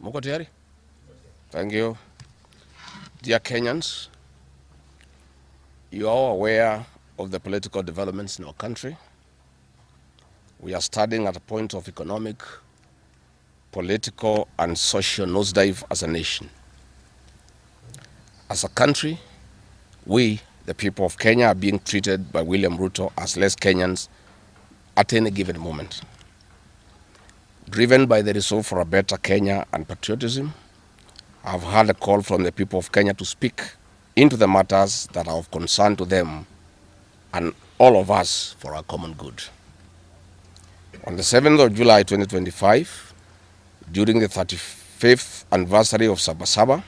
Moko tayari? Thank you. Dear Kenyans, you are all aware of the political developments in our country. We are standing at a point of economic, political, and social nosedive as a nation. As a country, we, the people of Kenya, are being treated by William Ruto as less Kenyans at any given moment. Driven by the resolve for a better Kenya and patriotism, I've heard a call from the people of Kenya to speak into the matters that are of concern to them and all of us for our common good. On the 7th of July 2025, during the 35th anniversary of Sabasaba,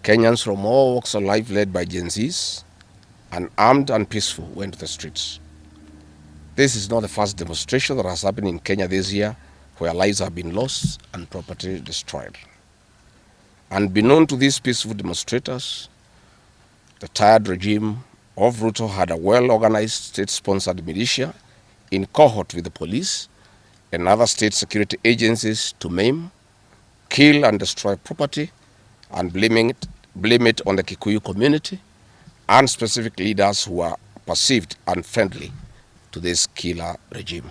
Kenyans from all walks of life led by Gen Zs, unarmed and peaceful, went to the streets. This is not the first demonstration that has happened in Kenya this year where lives have been lost and property destroyed. Unbeknown to these peaceful demonstrators, the tired regime of Ruto had a well-organized state-sponsored militia in cohort with the police and other state security agencies to maim, kill and destroy property and blame it on the Kikuyu community and specific leaders who are perceived unfriendly to this killer regime.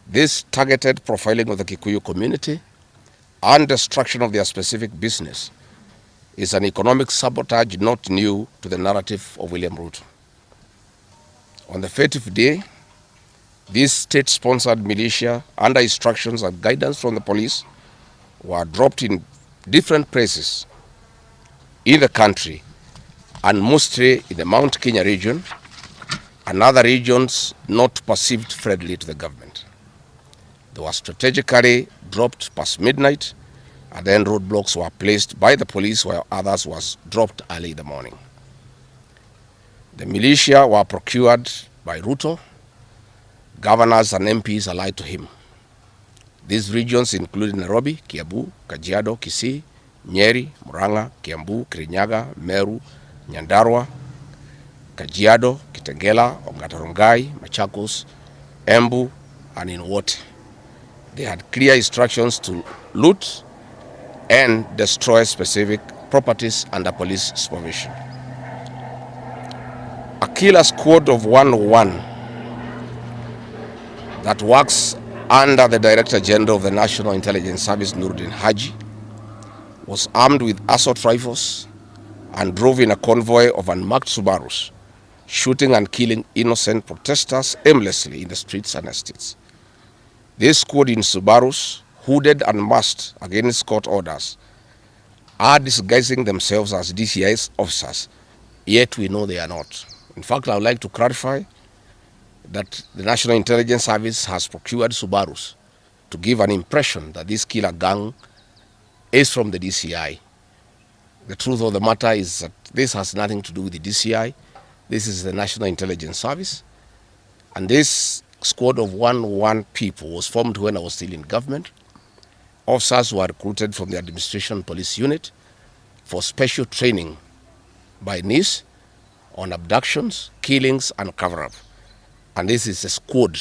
This targeted profiling of the Kikuyu community and destruction of their specific business is an economic sabotage not new to the narrative of William Ruto. On the 30th day, this state-sponsored militia, under instructions and guidance from the police, were dropped in different places in the country, and mostly in the Mount Kenya region and other regions not perceived friendly to the government. They were strategically dropped past midnight, and then roadblocks were placed by the police while others was dropped early in the morning. The militia were procured by Ruto. Governors and MPs allied to him. These regions include Nairobi, Kiambu, Kajiado, Kisii, Nyeri, Murang'a, Kiambu, Kirinyaga, Meru, Nyandarua, Kajiado, Kitengela, Ongata-Rongai, Machakos, Embu, and in Wote. They had clear instructions to loot and destroy specific properties under police supervision. A killer squad of 101 that works under the Director General of the National Intelligence Service, Nuruddin Haji, was armed with assault rifles and drove in a convoy of unmarked Subarus, shooting and killing innocent protesters aimlessly in the streets and estates. This squad in Subarus, hooded and masked against court orders, are disguising themselves as DCI's officers, yet we know they are not. In fact, I would like to clarify that the National Intelligence Service has procured Subarus to give an impression that this killer gang is from the DCI. The truth of the matter is that this has nothing to do with the DCI. This is the National Intelligence Service. And this squad of 101 people was formed when I was still in government. Officers were recruited from the Administration Police Unit for special training by NIS on abductions, killings, and cover-up. And this is a squad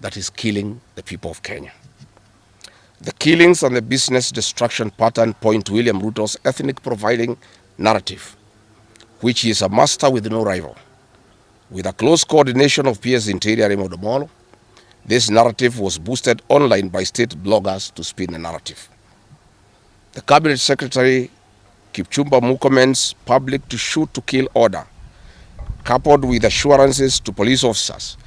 that is killing the people of Kenya. The killings and the business destruction pattern point to William Ruto's ethnic profiling narrative, which he is a master with no rival. With a close coordination of PS Interior Raymond Omolo, this narrative was boosted online by state bloggers to spin the narrative. The Cabinet Secretary Kipchumba Murkomen's public to shoot to kill order, coupled with assurances to police officers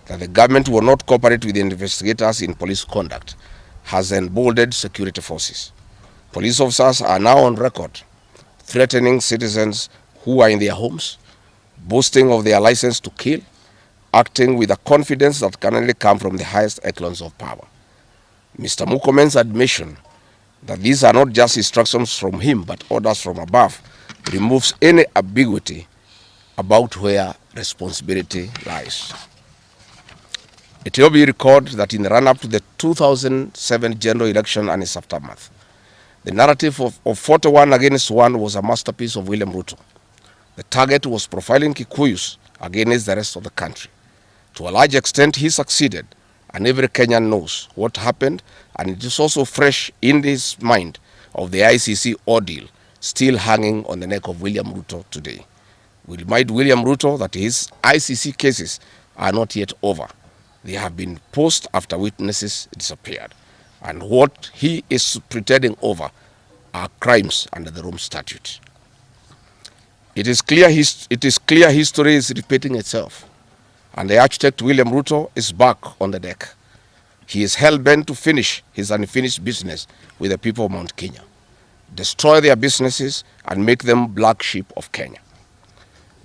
that the government will not cooperate with the investigators in police conduct, has emboldened security forces. Police officers are now on record threatening citizens who are in their homes, boasting of their license to kill, acting with a confidence that can only come from the highest echelons of power. Mr. Murkomen's admission that these are not just instructions from him but orders from above removes any ambiguity about where responsibility lies. It will be recalled that in the run-up to the 2007 general election and its aftermath, the narrative of 41 against 1 was a masterpiece of William Ruto. The target was profiling Kikuyus against the rest of the country. To a large extent, he succeeded and every Kenyan knows what happened, and it is also fresh in his mind of the ICC ordeal still hanging on the neck of William Ruto today. We remind William Ruto that his ICC cases are not yet over. They have been posed after witnesses disappeared, and what he is pretending over are crimes under the Rome Statute. It is clear history is repeating itself, and the architect William Ruto is back on the deck. He is hell-bent to finish his unfinished business with the people of Mount Kenya, destroy their businesses and make them black sheep of Kenya.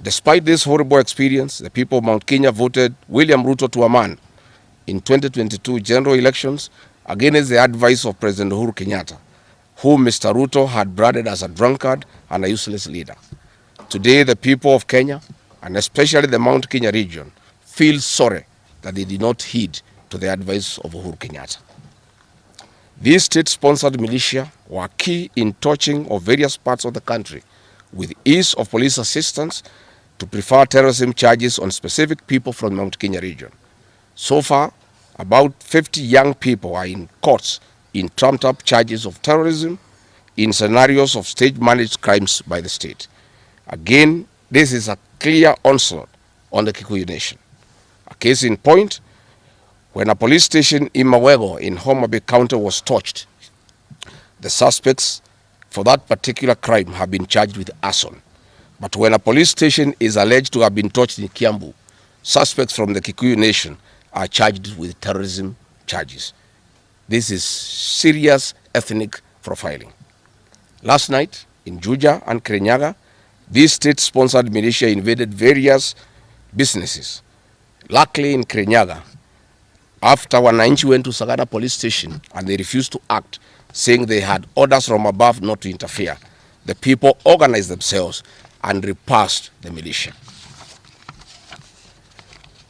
Despite this horrible experience, the people of Mount Kenya voted William Ruto to a man in 2022 general elections against the advice of President Uhuru Kenyatta, whom Mr. Ruto had branded as a drunkard and a useless leader. Today, the people of Kenya, and especially the Mount Kenya region, feel sorry that they did not heed to the advice of Uhuru Kenyatta. These state-sponsored militia were key in touching of various parts of the country with ease of police assistance to prefer terrorism charges on specific people from the Mount Kenya region. So far, about 50 young people are in courts in trumped-up charges of terrorism in scenarios of stage-managed crimes by the state. Again, this is a clear onslaught on the Kikuyu nation. A case in point, when a police station in Mawego in Homa Bay County was torched, the suspects for that particular crime have been charged with arson. But when a police station is alleged to have been torched in Kiambu, suspects from the Kikuyu nation are charged with terrorism charges. This is serious ethnic profiling. Last night, in Juja and Kirinyaga, these state-sponsored militia invaded various businesses. Luckily, in Kirinyaga, after Wananchi went to Sagada police station and they refused to act, saying they had orders from above not to interfere, the people organized themselves and repulsed the militia.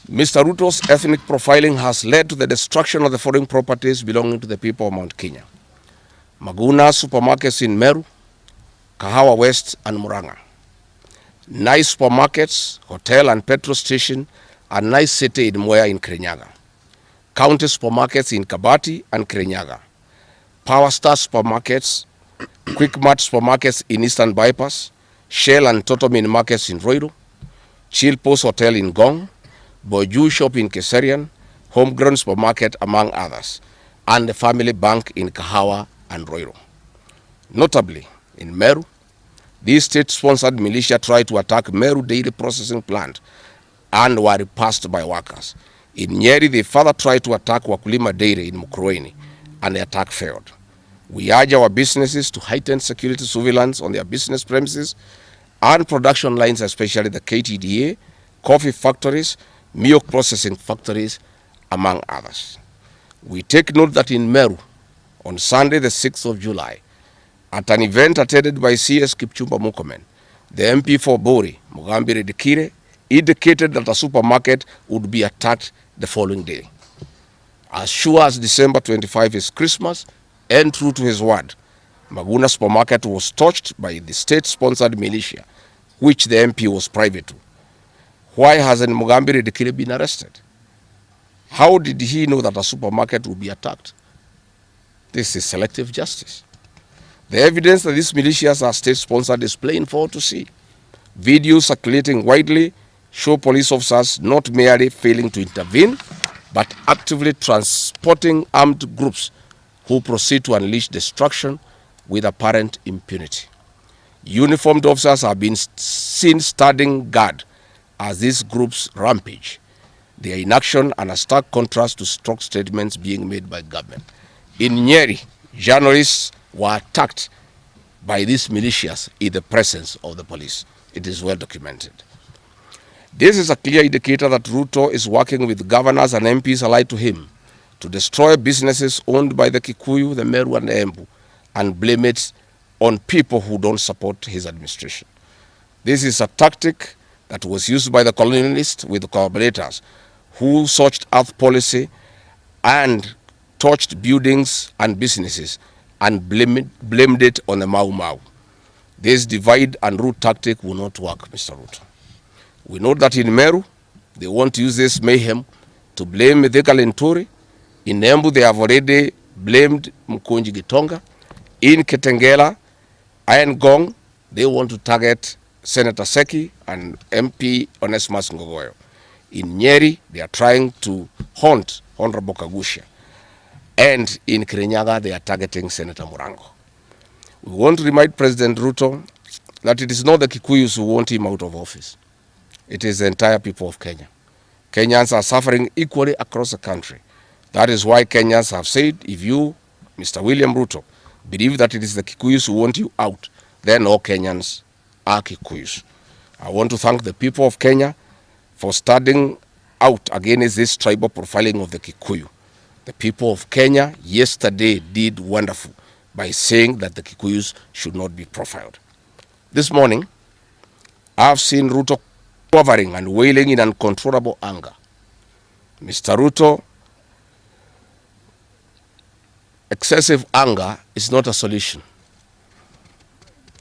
Mr. Ruto's ethnic profiling has led to the destruction of the foreign properties belonging to the people of Mount Kenya. Maguna supermarkets in Meru, Kahawa West and Muranga. Nice supermarkets, hotel and petrol station, and nice city in Mwea in Kirinyaga. County supermarkets in Kabati and Kirinyaga. Power Star supermarkets, Quick Mart supermarkets in Eastern Bypass, Shell and Totomin markets in Roiro, Chill Post Hotel in Gong, Boju Shop in Keserian, Homegrown Supermarket among others, and the Family Bank in Kahawa and Roiro. Notably, in Meru, these state-sponsored militia tried to attack Meru Dairy Processing Plant and were repulsed by workers. In Nyeri, they further tried to attack Wakulima Dairy in Mukurweini, and the attack failed. We urge our businesses to heighten security surveillance on their business premises and production lines, especially the KTDA, coffee factories, milk processing factories, among others. We take note that in Meru, on Sunday the 6th of July, at an event attended by CS Kipchumba Murkomen, the MP for Bori, Mugambi Redikire, indicated that a supermarket would be attacked the following day. As sure as December 25 is Christmas, and true to his word, Maguna supermarket was torched by the state-sponsored militia, which the MP was private to. Why hasn't Mugambi Redikire been arrested? How did he know that a supermarket would be attacked? This is selective justice. The evidence that these militias are state-sponsored is plain for all to see. Videos circulating widely show police officers not merely failing to intervene, but actively transporting armed groups who proceed to unleash destruction with apparent impunity. Uniformed officers have been seen standing guard as these groups rampage. They are in action and a stark contrast to strong statements being made by government. In Nyeri, journalists were attacked by these militias in the presence of the police. It is well documented. This is a clear indicator that Ruto is working with governors and MPs allied to him to destroy businesses owned by the Kikuyu, the Meru and the Embu, and blame it on people who don't support his administration. This is a tactic that was used by the colonialists with the collaborators who searched earth policy and torched buildings and businesses and blamed it on the Mau Mau. This divide and rule tactic will not work, Mr. Ruto. We know that in Meru, they want to use this mayhem to blame Thika Linturi In Embu, they have already blamed Mkunji Gitonga. In Kitengela, Iron Gong, they want to target Senator Seki and MP Onesmus Ngogoyo. In Nyeri, they are trying to haunt Honorable Kagusha. And in Kirinyaga, they are targeting Senator Murango. We want to remind President Ruto that it is not the Kikuyus who want him out of office. It is the entire people of Kenya. Kenyans are suffering equally across the country. That is why Kenyans have said, if you, Mr. William Ruto, believe that it is the Kikuyus who want you out, then all Kenyans are Kikuyus. I want to thank the people of Kenya for standing out against this tribal profiling of the Kikuyu. The people of Kenya yesterday did wonderful by saying that the Kikuyus should not be profiled. This morning, I've seen Ruto quivering and wailing in uncontrollable anger. Mr. Ruto, excessive anger is not a solution.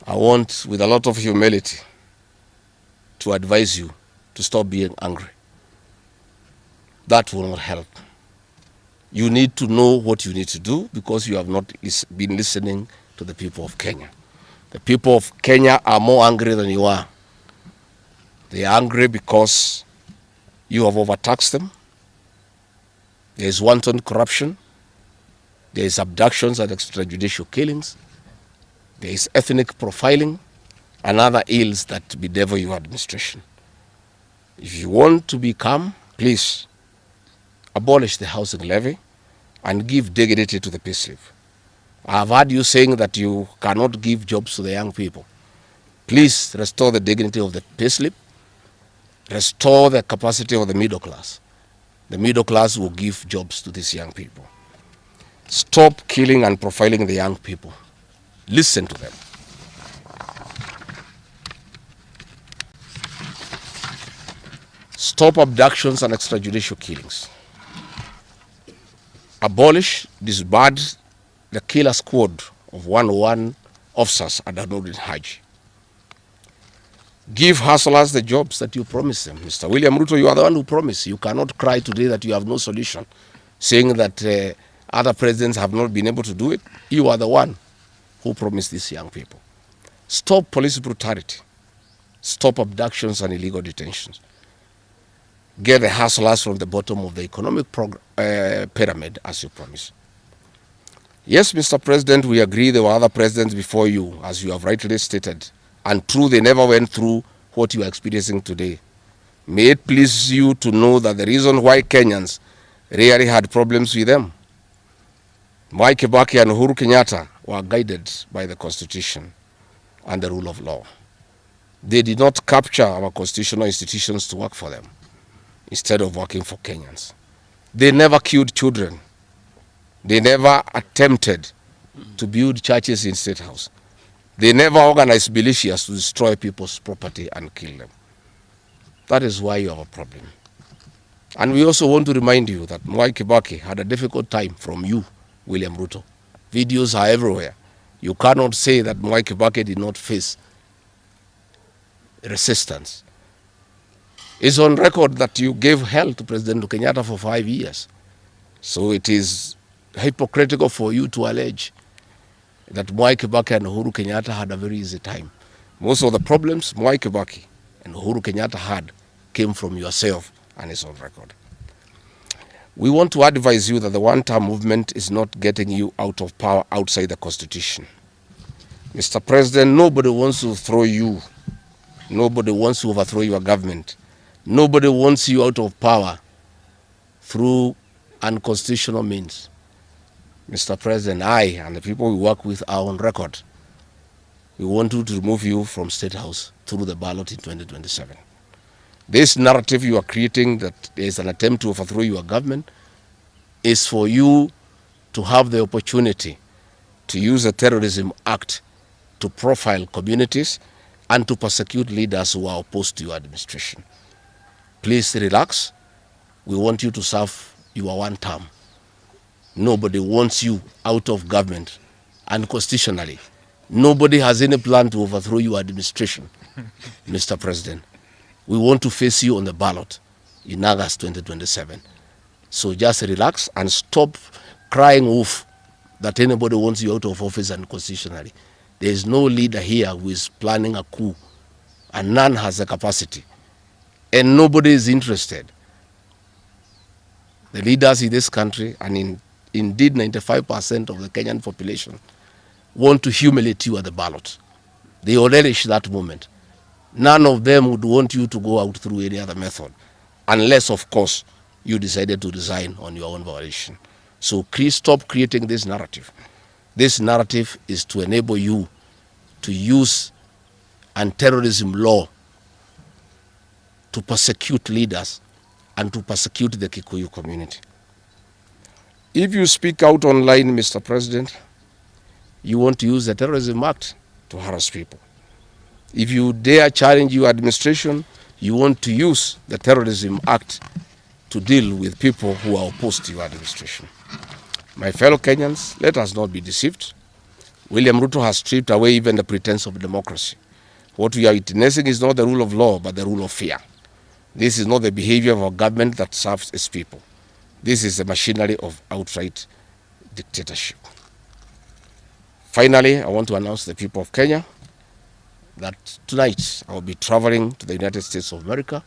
I want, with a lot of humility, to advise you to stop being angry. That will not help. You need to know what you need to do because you have not been listening to the people of Kenya. The people of Kenya are more angry than you are. They are angry because you have overtaxed them. There is wanton corruption. There is abductions and extrajudicial killings. There is ethnic profiling and other ills that bedevil your administration. If you want to be calm, please abolish the housing levy and give dignity to the payslip. I have heard you saying that you cannot give jobs to the young people. Please restore the dignity of the payslip. Restore the capacity of the middle class. The middle class will give jobs to these young people. Stop killing and profiling the young people. Listen to them. Stop abductions and extrajudicial killings. Abolish, disband the killer squad of 101 officers at Nurdin Haji. Give hustlers the jobs that you promised them. Mr. William Ruto, you are the one who promised. You cannot cry today that you have no solution, saying that other presidents have not been able to do it. You are the one who promised these young people. Stop police brutality. Stop abductions and illegal detentions. Get the hustlers from the bottom of the economic pyramid as you promised. Yes, Mr. President, we agree there were other presidents before you, as you have rightly stated. And true, they never went through what you are experiencing today. May it please you to know that the reason why Kenyans rarely had problems with them, Mwai Kibaki and Uhuru Kenyatta were guided by the Constitution and the rule of law. They did not capture our constitutional institutions to work for them instead of working for Kenyans. They never killed children. They never attempted to build churches in State House. They never organized militias to destroy people's property and kill them. That is why you have a problem. And we also want to remind you that Mwai Kibaki had a difficult time from you, William Ruto. Videos are everywhere. You cannot say that Mwai Kibaki did not face resistance. It's on record that you gave hell to President Kenyatta for 5 years. So it is hypocritical for you to allege that Mwai Kibaki and Uhuru Kenyatta had a very easy time. Most of the problems Mwai Kibaki and Uhuru Kenyatta had came from yourself, and it's on record. We want to advise you that the one-term movement is not getting you out of power outside the Constitution. Mr. President, nobody wants to throw you. Nobody wants to overthrow your government. Nobody wants you out of power through unconstitutional means. Mr. President, I and the people we work with are on record. We want you to remove you from State House through the ballot in 2027. This narrative you are creating that there is an attempt to overthrow your government is for you to have the opportunity to use the Terrorism Act to profile communities and to persecute leaders who are opposed to your administration. Please relax. We want you to serve your one term. Nobody wants you out of government, and constitutionally, nobody has any plan to overthrow your administration, Mr. President. We want to face you on the ballot in August 2027. So just relax and stop crying wolf that anybody wants you out of office unconstitutionally. There is no leader here who is planning a coup, and none has the capacity, and nobody is interested. The leaders in this country, and indeed 95% of the Kenyan population, want to humiliate you at the ballot. They will relish that moment. None of them would want you to go out through any other method, unless, of course, you decided to resign on your own volition. So please stop creating this narrative. This narrative is to enable you to use anti-terrorism law to persecute leaders and to persecute the Kikuyu community. If you speak out online, Mr. President, you want to use the Terrorism Act to harass people. If you dare challenge your administration, you want to use the Terrorism Act to deal with people who are opposed to your administration. My fellow Kenyans, let us not be deceived. William Ruto has stripped away even the pretense of democracy. What we are witnessing is not the rule of law, but the rule of fear. This is not the behavior of a government that serves its people. This is the machinery of outright dictatorship. Finally, I want to announce to the people of Kenya that tonight I will be traveling to the United States of America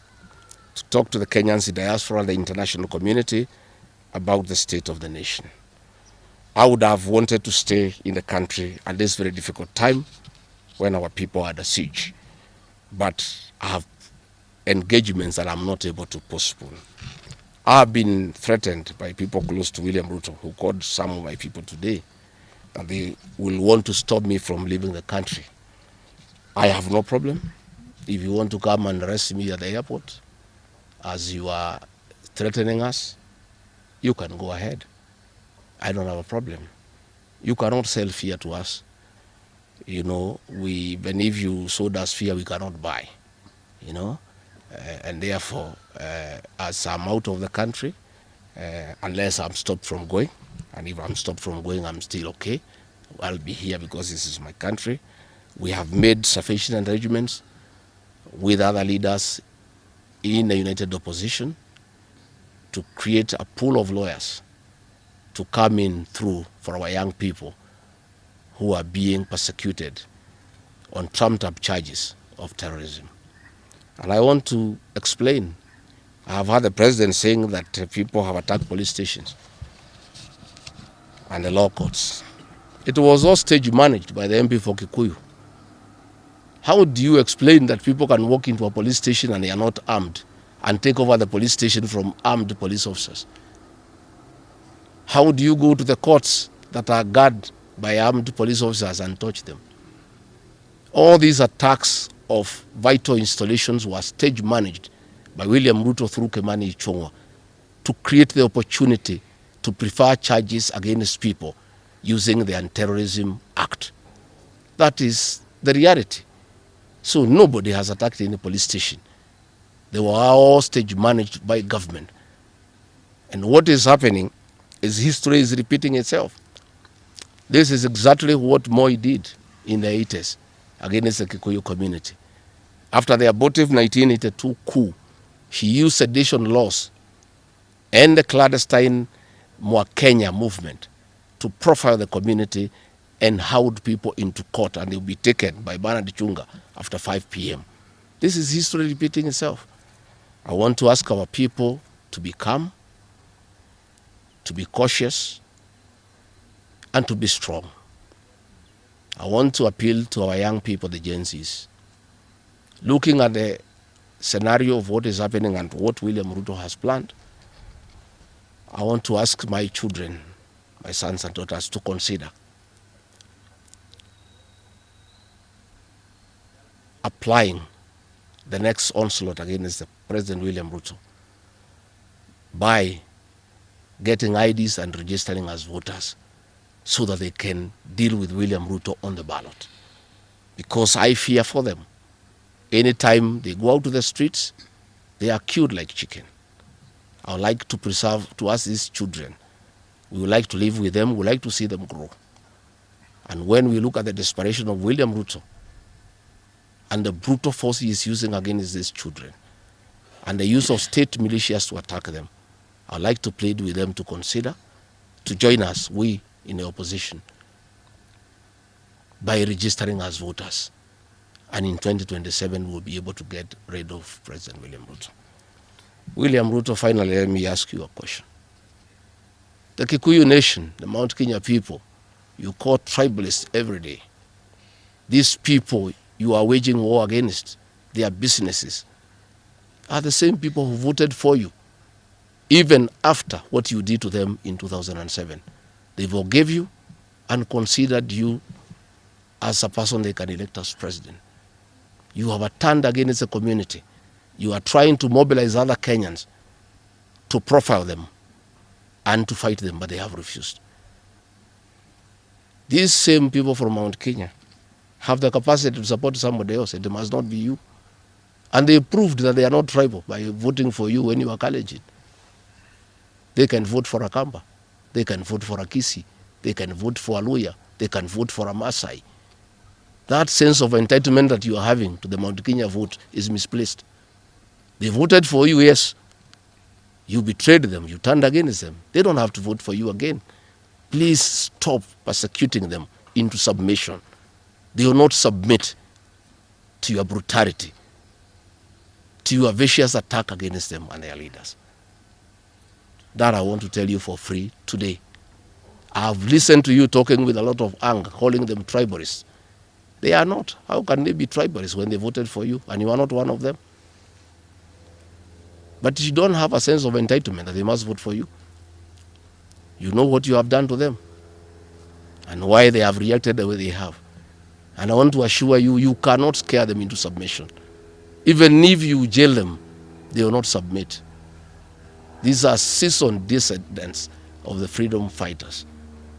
to talk to the Kenyans in diaspora and the international community about the state of the nation. I would have wanted to stay in the country at this very difficult time when our people are under siege, but I have engagements that I'm not able to postpone. I have been threatened by people close to William Ruto, who called some of my people today, that they will want to stop me from leaving the country. I have no problem. If you want to come and arrest me at the airport, as you are threatening us, you can go ahead. I don't have a problem. You cannot sell fear to us. You know, even if you sold us fear, we cannot buy. You know, and therefore, as I'm out of the country, unless I'm stopped from going, and if I'm stopped from going, I'm still okay. I'll be here because this is my country. We have made sufficient arrangements with other leaders in the united opposition to create a pool of lawyers to come in through for our young people who are being persecuted on trumped-up charges of terrorism. And I want to explain. I have heard the president saying that people have attacked police stations and the law courts. It was all stage managed by the MP for Kikuyu. How do you explain that people can walk into a police station and they are not armed and take over the police station from armed police officers? How do you go to the courts that are guarded by armed police officers and touch them? All these attacks of vital installations were stage managed by William Ruto through Kimani Ichung'wah to create the opportunity to prefer charges against people using the Anti-Terrorism Act. That is the reality. So nobody has attacked any police station. They were all stage managed by government. And what is happening is history is repeating itself. This is exactly what Moi did in the 80s against the Kikuyu community. After the abortive 1982 coup, he used sedition laws and the clandestine Kenya movement to profile the community and hold people into court, and they will be taken by Bernard Chunga after 5 p.m. This is history repeating itself. I want to ask our people to be calm, to be cautious, and to be strong. I want to appeal to our young people, the Gen Zs. Looking at the scenario of what is happening and what William Ruto has planned, I want to ask my children, my sons and daughters, to consider applying the next onslaught against the President William Ruto by getting IDs and registering as voters so that they can deal with William Ruto on the ballot. Because I fear for them. Anytime they go out to the streets, they are killed like chicken. I would like to preserve to us these children. We would like to live with them. We would like to see them grow. And when we look at the desperation of William Ruto and the brutal force he is using against these children and the use of state militias to attack them, I'd like to plead with them to consider to join us, we in the opposition, by registering as voters. And in 2027, we'll be able to get rid of President William Ruto. William Ruto, finally, let me ask you a question. The Kikuyu nation, the Mount Kenya people, you call tribalists every day. These people you are waging war against, their businesses, are the same people who voted for you, even after what you did to them in 2007. They forgave you and considered you as a person they can elect as president. You have turned against the community. You are trying to mobilize other Kenyans to profile them and to fight them, but they have refused. These same people from Mount Kenya have the capacity to support somebody else. It must not be you. And they proved that they are not tribal by voting for you when you are Kalenjin. They can vote for a Kamba. They can vote for a Kisi. They can vote for a Luya. They can vote for a Maasai. That sense of entitlement that you are having to the Mount Kenya vote is misplaced. They voted for you, yes. You betrayed them. You turned against them. They don't have to vote for you again. Please stop persecuting them into submission. They will not submit to your brutality, to your vicious attack against them and their leaders. That I want to tell you for free today. I've listened to you talking with a lot of anger, calling them tribalists. They are not. How can they be tribalists when they voted for you and you are not one of them? But you don't have a sense of entitlement that they must vote for you. You know what you have done to them and why they have reacted the way they have. And I want to assure you, you cannot scare them into submission. Even if you jail them, they will not submit. These are seasoned descendants of the freedom fighters,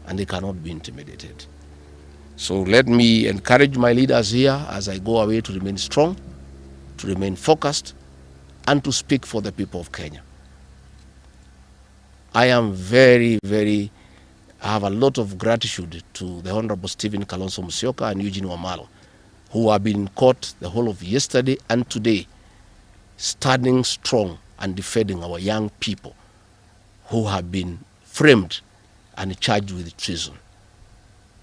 and they cannot be intimidated. So let me encourage my leaders here as I go away to remain strong, to remain focused, and to speak for the people of Kenya. I am I have a lot of gratitude to the Honorable Stephen Kalonzo Musyoka and Eugene Wamalwa, who have been in court the whole of yesterday and today, standing strong and defending our young people who have been framed and charged with treason.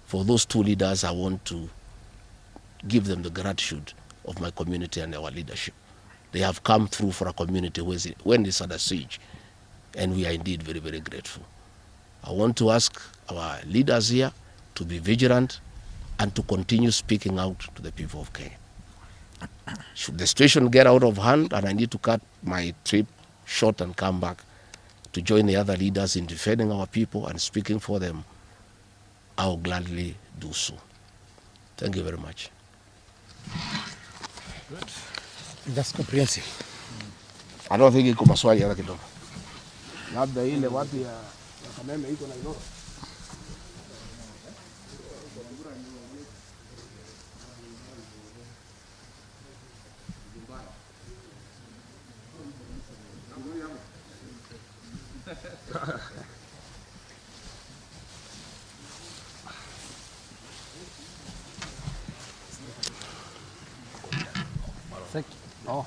For those two leaders, I want to give them the gratitude of my community and our leadership. They have come through for a community when it's under siege, and we are indeed very, very grateful. I want to ask our leaders here to be vigilant and to continue speaking out to the people of Kenya. Should the situation get out of hand and I need to cut my trip short and come back to join the other leaders in defending our people and speaking for them, I will gladly do so. Thank you very much. Good. That's comprehensive. I don't think iko maswali hata kidogo. Labda ile watu ya Kameme iko na ilo. Thank you. Oh.